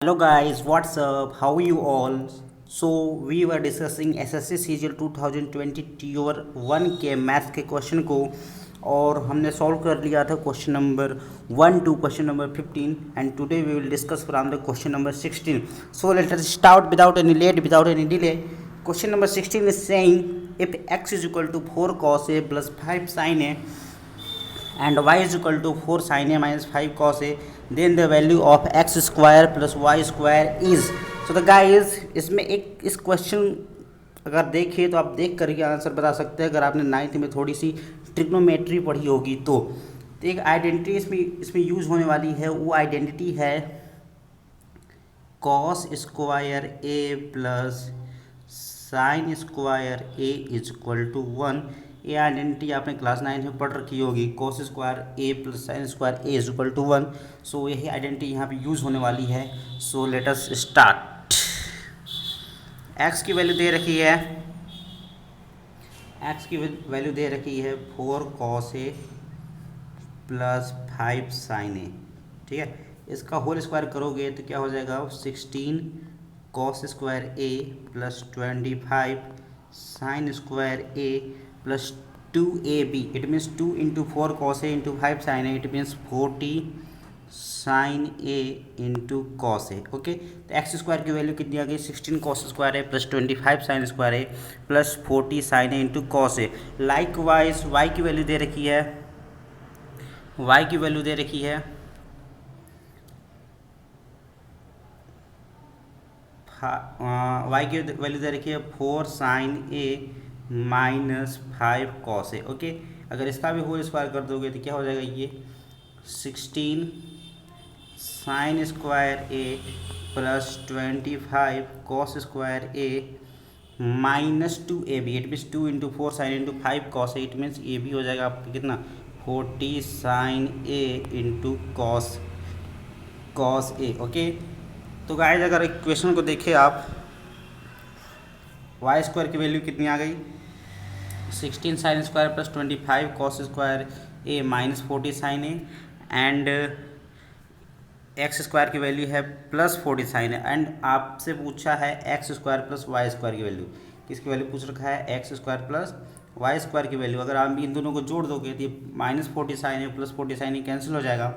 Hello guys, what's up? How are you all? So we were discussing SSC CGL 2020 Tier 1 के maths के question को और हमने solve कर लिया था question number 1 to question number 15 and today we will discuss from the question number 16. So let us start without any late, without any delay. Question number 16 is saying if x is equal to 4 cos A plus 5 sin A and y is equal to 4 sin A minus 5 cos A, then the value of x square plus y square is. So the guys इसमें एक इस question अगर देखिए तो आप देख करके answer बता सकते हैं अगर आपने 9th में थोड़ी सी ट्रिग्नोमेट्री पढ़ी होगी तो एक आइडेंटिटी इसमें यूज़ होने वाली है, वो आइडेंटिटी है cos square A plus sine square A is equal to 1. ये आइडेंटिटी आपने क्लास 9 में पढ़ रखी होगी, cos square A plus sine square A is equal to 1. So यही आइडेंटिटी यहाँ पे यूज़ होने वाली है. So let us start. X की वैल्यू दे रखी है, एक्स की वैल्यू दे रखी है 4 cos A plus 5 sine A. ठीक है, इसका होल स्क्वायर करोगे तो क्या हो जाएगा 16 cos square A plus 25 sine square A plus 2ab. It means 2 into 4 cos A into 5 sine A. It means 40 sine A into cos A. Okay, तो X square की वैल्यू कितनी आ गई 16 cos square A plus 25 sine square A plus 40 sine A into cos A. Likewise Y की value दे रखी है, Y की वैल्यू दे रखी है वाई की वैल्यू दे रखी है 4 sign A minus 5 cos A. Okay, अगर इसका भी होल स्क्वायर कर दोगे तो क्या हो जाएगा ये 16 sine square A plus 25 cos square A minus 2ab. It means 2 into 4 sine into 5 cos A. It means A भी हो जाएगा आपका कितना 40 sine A into cos A. Okay, तो गाइस अगर इक्वेशन को देखें आप, वाई स्क्वायर की वैल्यू कितनी आ गई 16 sine square plus 25 cos square A minus 40 sine A and x square की वैल्यू है प्लस 40 साइन ए. एंड आपसे पूछा है x square plus Y square की वैल्यू. किसकी वैल्यू पूछ रखा है x square plus Y square की वैल्यू. अगर आप इन दोनों को जोड़ दोगे तो ये minus 40 sine A plus 40 sine A cancel हो जाएगा.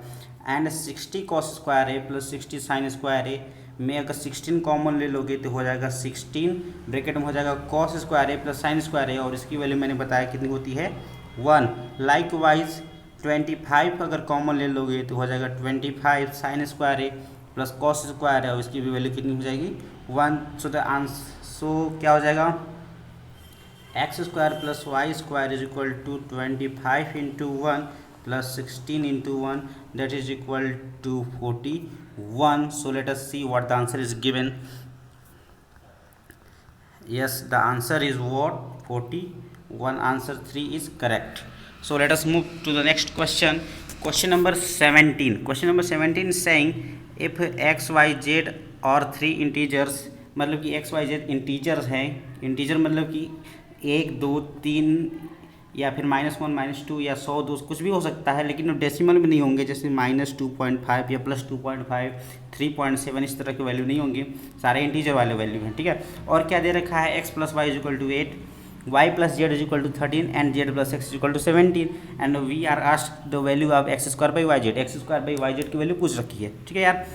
And 60 cos square A plus 60 sign square ए में अगर 16 कॉमन ले लोगे तो हो जाएगा 16 ब्रैकेट में हो जाएगा cos square A plus sine square ए और इसकी वैल्यू मैंने बताया कितनी होती है 1. लाइक वाइज 25 अगर कॉमन ले लोगे तो हो जाएगा 25 sine square A plus cos square है और इसकी भी वैल्यू कितनी हो जाएगी 1. सो द आंसर क्या हो जाएगा X square plus Y square is equal to 25 into 1 plus 16 into 1 that is equal to 41. So let us see what the answer is given. Yes, the answer is what 41. Answer 3 is correct. So let us move to the next question. Question number 17. Question number 17 is saying if x y z or 3 integers, मतलब कि x y z integers हैं. Integer मतलब कि 1 2 3 या फिर -1 -2 या 100 2 कुछ भी हो सकता है, लेकिन डेसिमल में नहीं होंगे. जैसे -2.5 या +2.5 3.7 इस तरह के वैल्यू नहीं होंगे, सारे इंटीजर वाले वैल्यू हैं. ठीक है, और क्या दे रखा है x plus Y is equal to 8, y plus Z is equal to 13 and z plus X is equal to 17. And we are asked the value of x square by Y Z. X square by Y Z की value पूछ रखी है. ठीक है यार,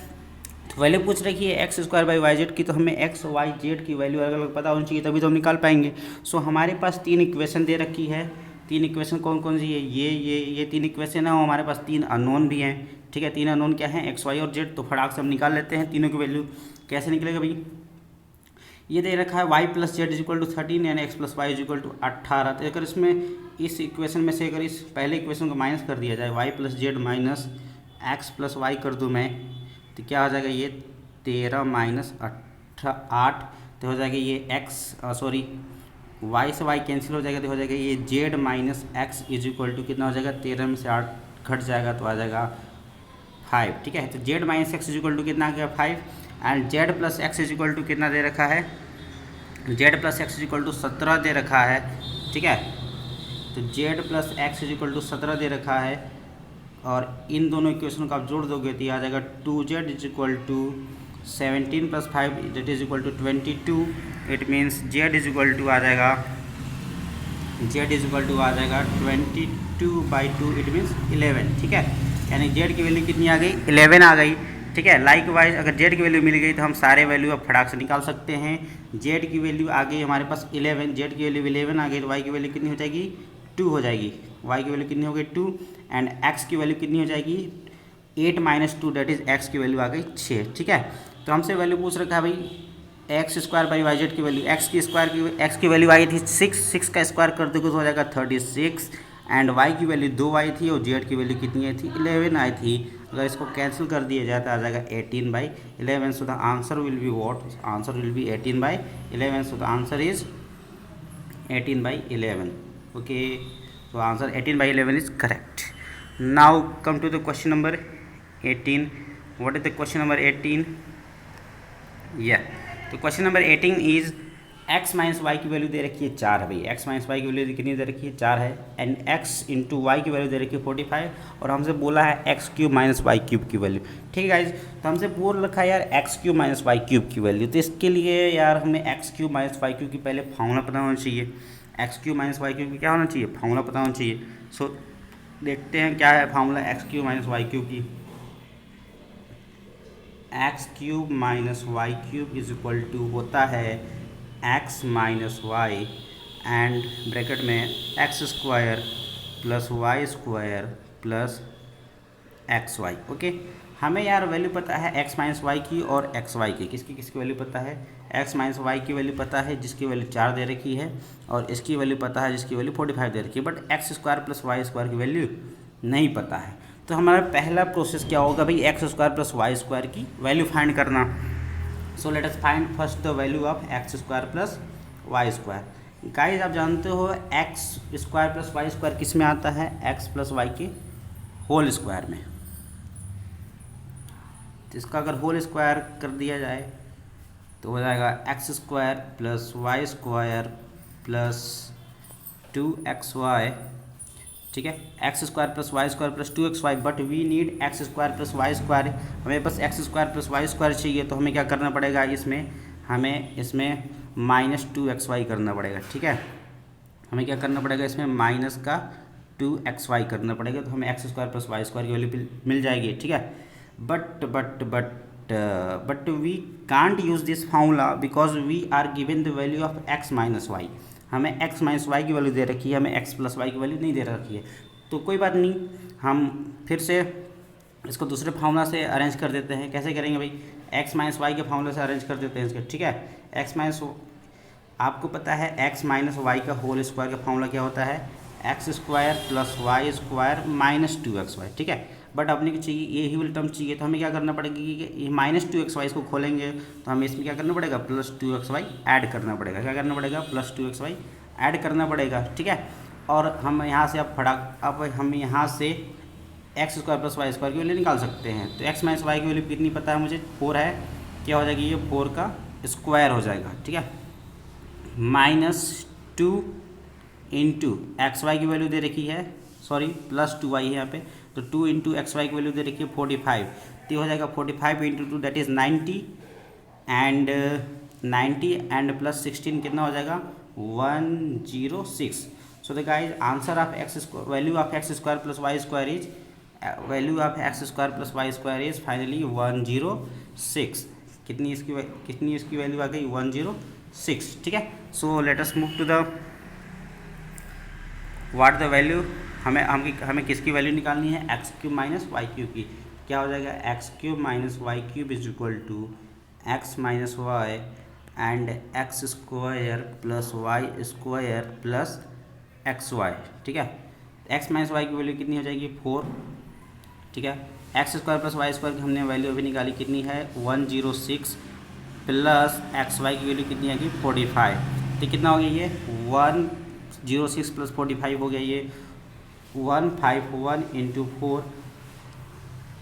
तो value पूछ रखी है x square by Y Z की, तो हमें एक्स वाई जेड की वैल्यू अलग अलग पता होनी चाहिए तभी तो हम निकाल पाएंगे. सो हमारे पास 3 इक्वेशन दे रखी है. 3 इक्वेशन कौन कौन सी है ये 3 इक्वेशन है और हमारे पास 3 अननोन भी हैं. ठीक है, 3 अननोन क्या हैं एक्स वाई और जेड. तो फटाक से हम निकाल लेते हैं तीनों की वैल्यू. कैसे निकलेगा भाई, ये दे रखा है Y plus Z is equal to 13 यानी X plus Y is equal to 18. तो अगर इसमें इस इक्वेशन में से अगर इस पहले इक्वेशन को माइनस कर दिया जाए Y plus Z minus X plus Y कर दूँ मैं, तो क्या हो जाएगा ये 13 माइनस 8. तो हो जाएगा ये एक्स वाई से वाई कैंसिल हो जाएगा तो हो जाएगा ये Z minus X is equal to कितना हो जाएगा 13 में से 8 घट जाएगा तो आ जाएगा 5. ठीक है, तो Z minus X is equal to कितना आ गया 5. And Z plus X is equal to कितना दे रखा है, Z plus X is equal to 17 दे रखा है. ठीक है, तो Z plus X is equal to 17 दे रखा है और इन दोनों इक्वेशन को आप जोड़ दोगे तो ये आ जाएगा 2z is equal to 17 plus 5 that is equal to 22। It means Z is equal to आ जाएगा, जेड इज इक्वल टू आ जाएगा 22/2, इट मीन्स 11। ठीक है, यानी जेड की वैल्यू कितनी आ गई, 11 आ गई। ठीक है, लाइक वाइज अगर जेड की वैल्यू मिल गई तो हम सारे वैल्यू अब फटाक से निकाल सकते हैं। जेड की वैल्यू आ गई हमारे पास 11, जेड की वैल्यू 11 आ गई तो वाई की वैल्यू कितनी हो जाएगी, 2 हो जाएगी। वाई की वैल्यू कितनी हो गई, 2। एंड एक्स की वैल्यू कितनी हो जाएगी, 8 - 2 दैट इज एक्स की वैल्यू आ गई 6। ठीक है, तो हमसे वैल्यू पूछ रखा है भाई X square by Y Z की वैल्यू, एक्स की वैल्यू आई थी 6 का स्क्वायर कर दोगे तो हो जाएगा 36। एंड वाई की वैल्यू 2 आई थी और जेड की वैल्यू कितनी आई थी, 11 आई थी। अगर इसको कैंसिल कर दिया जाए तो आ जाएगा 18/11। So the answer will be what, answer will be 18/11। So the answer is 18/11। Okay, so answer 18/11 is correct. Now come to the question number 18. What is the question number 18? Yeah, तो question number 18 is x minus Y की value दे रखी है 4 है भाई, x minus Y की value कितनी दे रखी है, 4 है। एंड x इंटू वाई की वैल्यू दे रखी है 45 और हमसे बोला है x cube minus Y cube की वैल्यू। ठीक है गाइज, तो हमसे बोल रखा है यार X cube minus Y cube की वैल्यू, तो इसके लिए यार हमें X cube minus Y cube की पहले फार्मूला पता होना चाहिए। X cube minus Y cube की क्या होना चाहिए, फार्मूला पता होना चाहिए। सो देखते हैं क्या है formula x cube minus Y cube की। X cube minus Y cube is equal to होता है x minus y and bracket में x square plus Y square plus x y. Okay, हमें यार वैल्यू पता है एक्स माइनस वाई की और एक्स वाई की, किसकी किसकी वैल्यू पता है, एक्स माइनस वाई की वैल्यू पता है जिसकी वैल्यू 4 दे रखी है और इसकी वैल्यू पता है जिसकी वैल्यू 45 दे रखी है, but X square plus Y square की वैल्यू नहीं पता है। तो हमारा पहला प्रोसेस क्या होगा भाई, X square plus Y square की वैल्यू फाइंड करना। So let us find first the value of x square plus Y square. Guys आप जानते हो X square plus Y square किस में आता है, एक्स प्लस वाई के होल स्क्वायर में। तो इसका अगर होल स्क्वायर कर दिया जाए तो हो जाएगा X square plus Y square plus 2xy। ठीक है, x square plus Y square plus 2xy, but we need X square plus Y square. हमें बस X square plus Y square चाहिए, तो हमें क्या करना पड़ेगा, हमें इसमें -2xy करना पड़ेगा। ठीक है, हमें क्या करना पड़ेगा, इसमें माइनस का 2xy करना पड़ेगा, तो हमें x square plus Y square की वैल्यू मिल जाएगी। ठीक है, but we can't use this formula because we are given the value of x minus y. हमें x माइनस वाई की वैल्यू दे रखी है, हमें x प्लस वाई की वैल्यू नहीं दे रखी है। तो कोई बात नहीं, हम फिर से इसको दूसरे फार्मूला से अरेंज कर देते हैं। कैसे करेंगे भाई, x माइनस वाई के फार्मूला से अरेंज कर देते हैं इसके। ठीक है, x माइनस, आपको पता है x माइनस वाई का होल स्क्वायर का फार्मूला क्या होता है, x square plus Y square minus 2xy। ठीक है, बट अपने को चाहिए ये ही टर्म चाहिए, तो हमें क्या करना पड़ेगा कि -2xy इसको खोलेंगे तो हमें इसमें क्या करना पड़ेगा, +2xy ऐड करना पड़ेगा। क्या करना पड़ेगा, +2xy ऐड करना पड़ेगा। ठीक है, और हम यहाँ से अब हम यहाँ से x square plus Y square की वैल्यू निकाल सकते हैं। तो एक्स माइनस वाई की वैल्यू कितनी पता है मुझे, 4 है। क्या हो जाएगी, ये 4 का स्क्वायर हो जाएगा। ठीक है, -2 इंटू एक्स वाई की वैल्यू दे रखी है, सॉरी +2y है यहाँ पे, तो 2 इंटू एक्स वाई की वैल्यू दे रखी है 45। तो हो जाएगा 45 into 2 that is 90 and plus 16 कितना हो जाएगा, 106। So the guys answer of value of x square plus Y square is finally 106। कितनी इसकी वैल्यू आ गई, 106। ठीक है, so let us move to the what the value, हमें किसकी वैल्यू निकालनी है, x cube minus Y cube की। क्या हो जाएगा, x cube minus Y cube is equal to x minus y and x square plus Y square plus x y. ठीक है, एक्स माइनस वाई की वैल्यू कितनी हो जाएगी, 4। ठीक है, x square plus Y square की हमने वैल्यू अभी निकाली, कितनी है 106, प्लस एक्स वाई की वैल्यू कितनी आएगी 45। तो कितना हो गया ये 106 प्लस 45 हो गया ये 151 इंटू 4,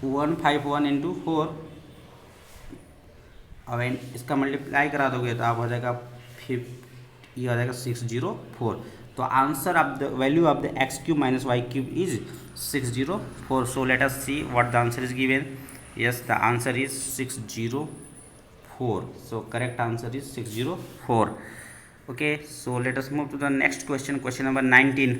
151 इंटू 4। अब इसका मल्टीप्लाई करा दोगे तो आप हो जाएगा ये हो जाएगा 604। तो answer of the value of the x cube minus Y cube is 604। So let us see what the answer is given. Yes, the answer is 604। 604. So correct answer is 604. Okay, so let us move to the next question. Question number 19.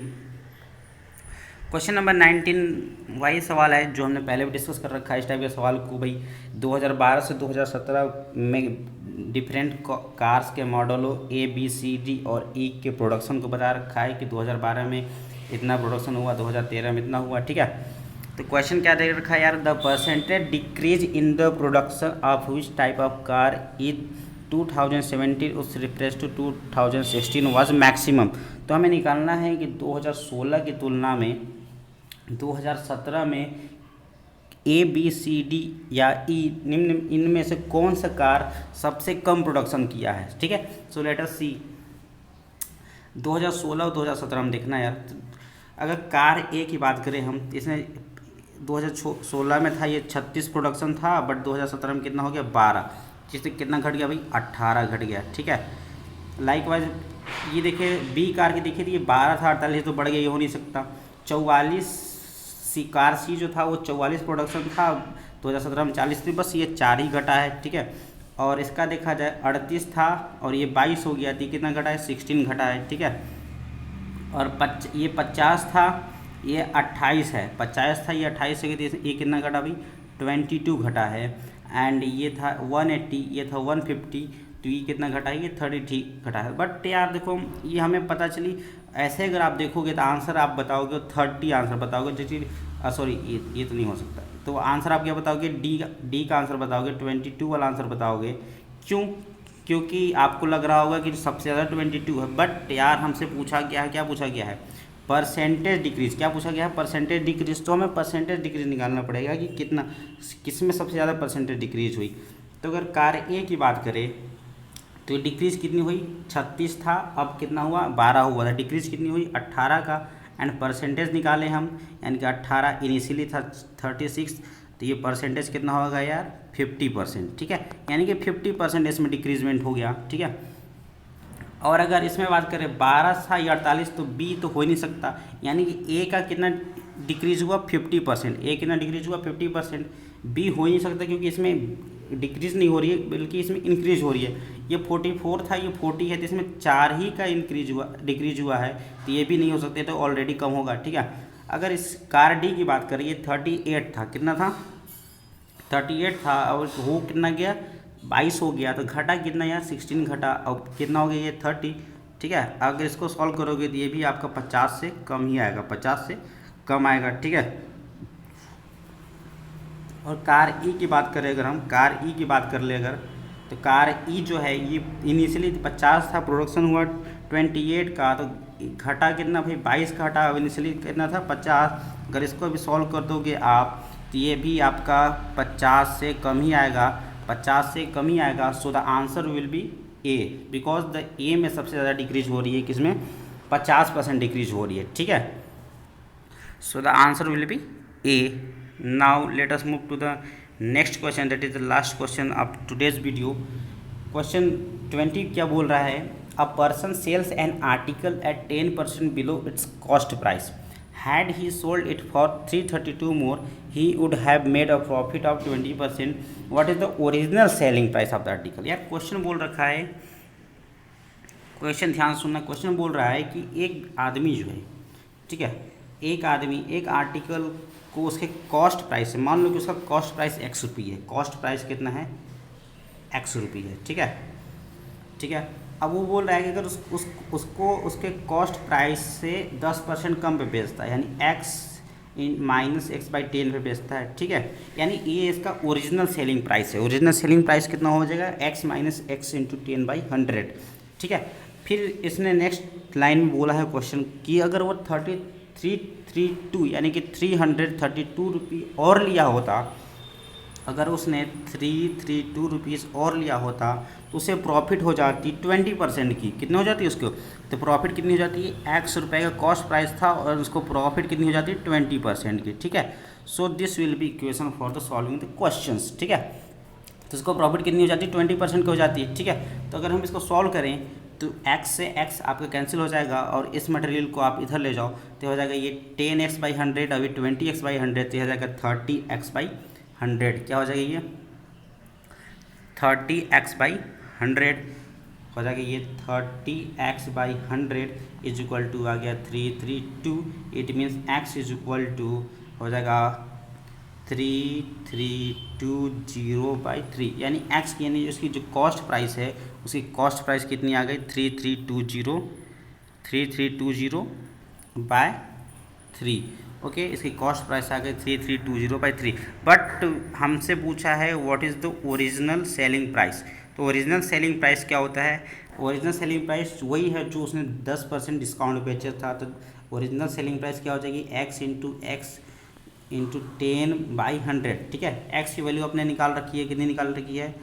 Question number 19 वही सवाल है जो हमने पहले भी discuss कर रखा है। इस टाइप के सवाल को भाई 2012 से 2017 में डिफरेंट कार्स के मॉडलों ए बी सी डी और ई के प्रोडक्शन को बता रखा है कि 2012 में इतना प्रोडक्शन हुआ, 2013 में इतना हुआ। ठीक है, तो क्वेश्चन क्या दे रखा है यार, the percentage decrease in the production of which type of car in 2017 उस रिफ्रेश टू 2016 वाज मैक्सिमम। तो हमें निकालना है कि 2016 की तुलना में 2017 में ए बी सी डी या ई निम्न इनमें से कौन सा कार सबसे कम प्रोडक्शन किया है। ठीक है, सो लेट अस सी 2016 और 2017 हम देखना यार। अगर कार ए की बात करें हम, इसमें 2016 में था ये 36 प्रोडक्शन था, बट 2017 में कितना हो गया 12, जिससे कितना घट गया भाई 18 घट गया। ठीक है, लाइकवाइज ये देखिए बी कार की देखिए, ये 12 था 48 तो बढ़ गया, ये हो नहीं सकता। 44 सी कार सी जो था वो 44 प्रोडक्शन था, 2017 में 40 थी, बस ये 4 ही घटा है। ठीक है, और इसका देखा जाए 38 था और ये 22 हो गया, तो कितना घटा है 16 घटा है। ठीक है, और ये 50 था, ये 28 है, 50 था ये 28 से ये कितना घटा भाई 22 घटा है। एंड ये था 180, ये था 150, तो ये कितना घटा है ये 33 घटा है। बट यार देखो ये हमें पता चली, ऐसे अगर आप देखोगे तो आंसर आप बताओगे 30 आंसर बताओगे, जैसे सॉरी ये तो नहीं हो सकता। तो आंसर आप क्या बताओगे, डी का आंसर बताओगे, 22 वाला आंसर बताओगे। क्यों? क्योंकि आपको लग रहा होगा कि सबसे ज़्यादा 22 है, बट यार हमसे पूछा गया है, क्या पूछा गया है परसेंटेज डिक्रीज। क्या पूछा गया है परसेंटेज डिक्रीज, तो हमें परसेंटेज डिक्रीज निकालना पड़ेगा कि कितना किस में सबसे ज़्यादा परसेंटेज डिक्रीज हुई। तो अगर कार ए की बात करें तो डिक्रीज कितनी हुई 36 था, अब कितना हुआ 12 हुआ था, डिक्रीज कितनी हुई 18 का। एंड परसेंटेज निकाले हम, यानी कि 18 इनिशियली था 36, तो ये परसेंटेज कितना होगा यार 50%। ठीक है, यानी कि 50% इसमें डिक्रीजमेंट हो गया। ठीक है, और अगर इसमें बात करें 12 था या 48, तो बी तो हो ही नहीं सकता, यानी कि ए का कितना डिक्रीज हुआ 50%, ए कितना डिक्रीज हुआ 50%, बी हो ही नहीं सकता क्योंकि इसमें डिक्रीज नहीं हो रही है बल्कि इसमें इंक्रीज हो रही है। ये 44 था, ये 40 है, तो इसमें 4 ही का डिक्रीज हुआ है, तो ये भी नहीं हो सकते, तो ऑलरेडी कम होगा। ठीक है, अगर इस कार डी की बात करें, ये 38 था, कितना था 38 था, और हो कितना गया 22 हो गया, तो घटा कितना यार 16 घटा, अब कितना हो गया ये 30। ठीक है, अगर इसको सॉल्व करोगे तो ये भी आपका 50 से कम ही आएगा, 50 से कम आएगा। ठीक है, और कार ई की बात करें, अगर हम कार ई की बात कर ले अगर, तो कार ई जो है ये इनिशियली 50 था, प्रोडक्शन हुआ 28 का, तो घटा कितना भाई 22 का घटा, अब इनिशियली कितना था 50। अगर इसको भी सॉल्व कर दोगे आप तो ये भी आपका 50 से कम ही आएगा, 50 से कम ही आएगा। So the answer will be A, because the ए में सबसे ज़्यादा डिक्रीज हो रही है, किसमें 50% डिक्रीज हो रही है। ठीक है, so the answer will be A. Now let us move to the next question, that is the last question of today's video. Question 20 क्या बोल रहा है, a person sells an article at 10% below its cost price. Had he sold it for 332 more, he would have made a profit of 20%. What is the original selling price of the article? यार question बोल रखा है, question ध्यान सुनना, question बोल रहा है कि एक आदमी जो है, ठीक है, एक आदमी एक आर्टिकल को उसके कॉस्ट प्राइस से, मान लो कि उसका कॉस्ट प्राइस ₹X है, कॉस्ट प्राइस कितना है ₹X है। ठीक है, ठीक है, अब वो बोल रहा है कि अगर उसको उसके कॉस्ट प्राइस से 10% कम पे बेचता है, यानी X माइनस X/10 पे बेचता है। ठीक है, यानी ये इसका ओरिजिनल सेलिंग प्राइस है। ओरिजिनल सेलिंग प्राइस कितना हो जाएगा X माइनस X इंटू 10/100। ठीक है, फिर इसने नेक्स्ट लाइन में बोला है क्वेश्चन कि अगर वो 332 यानी कि 332 रुपये और लिया होता, अगर उसने 332 रुपीज़ और लिया होता तो उसे प्रॉफिट हो जाती 20% की। कितनी हो जाती है उसको, तो प्रॉफिट कितनी हो जाती है ₹X का कॉस्ट प्राइस था और उसको प्रॉफिट कितनी हो जाती है 20% की। ठीक है, so this will be equation for the solving the questions. ठीक है, तो इसको प्रॉफिट कितनी हो जाती है 20% की हो जाती है। ठीक है, तो अगर हम इसको सॉल्व करें तो x से x आपका कैंसिल हो जाएगा और इस मटेरियल को आप इधर ले जाओ तो हो जाएगा ये 10x/100, अभी 20x/100, तो हो जाएगा 30x/100। क्या हो जाएगा ये 30x/100 हो जाएगा ये 30x/100 इज इक्वल टू आ गया 332। It means x is equal to हो जाएगा 3320/3, यानी x यानी उसकी जो कॉस्ट प्राइस है उसकी कॉस्ट प्राइस कितनी आ गई 3320/3। ओके, इसकी कॉस्ट प्राइस आ गई 3320/3। बट हमसे पूछा है what is the original selling price. तो ओरिजिनल सेलिंग प्राइस क्या होता है? ओरिजिनल सेलिंग प्राइस वही है जो उसने 10% डिस्काउंट बेचा था। तो ओरिजिनल सेलिंग प्राइस क्या हो जाएगी x इंटू 10/100। ठीक है, x की वैल्यू अपने निकाल रखी है, कितनी निकाल रखी है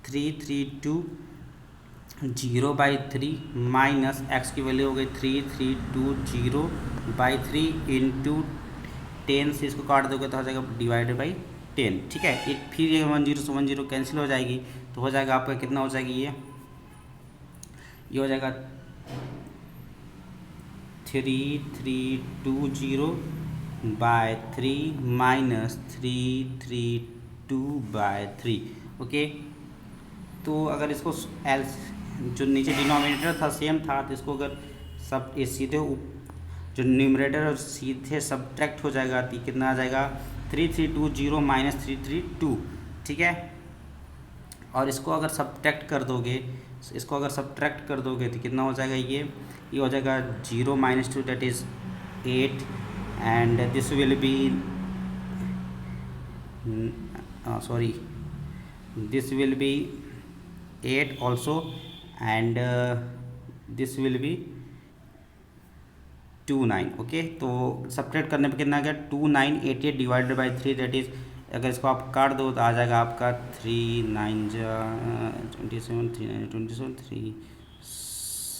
3320/3 माइनस x की वैल्यू हो गई 3320/3 इंटू 10 से इसको काट दोगे तो हो जाएगा /10। ठीक है, एक फिर ये 10 से 10 कैंसिल हो जाएगी तो हो जाएगा आपका कितना हो जाएगी ये हो जाएगा 3320/3 माइनस 332/3। ओके, तो अगर इसको एल जो नीचे डिनोमिनेटर था सेम था तो इसको अगर सब ये सीधे जो न्यूमरेटर और सीधे सब्ट्रैक्ट हो जाएगा तो कितना आ जाएगा 3320 माइनस 332। ठीक है, और इसको अगर सब्ट्रैक्ट कर दोगे तो कितना हो जाएगा ये हो जाएगा 0 - 2 that is 8 and this will be this will be 8 also and this will be 29। Okay, तो सब्ट्रैक्ट करने पे कितना आ गया 2988 डिवाइडेड बाई 3 दैट इज अगर इसको आप काट दो तो आ जाएगा आपका 3 9 27 3 27 3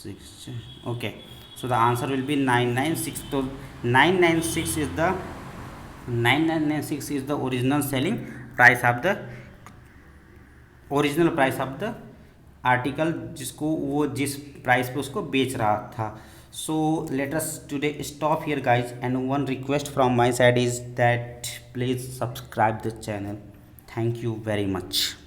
6। Okay, so the answer will be 996। तो 996 is the original selling price of the article जिसको वो जिस प्राइस पे उसको बेच रहा था। सो let us today stop here guys and one request from my side is that please subscribe the channel. Thank you very much.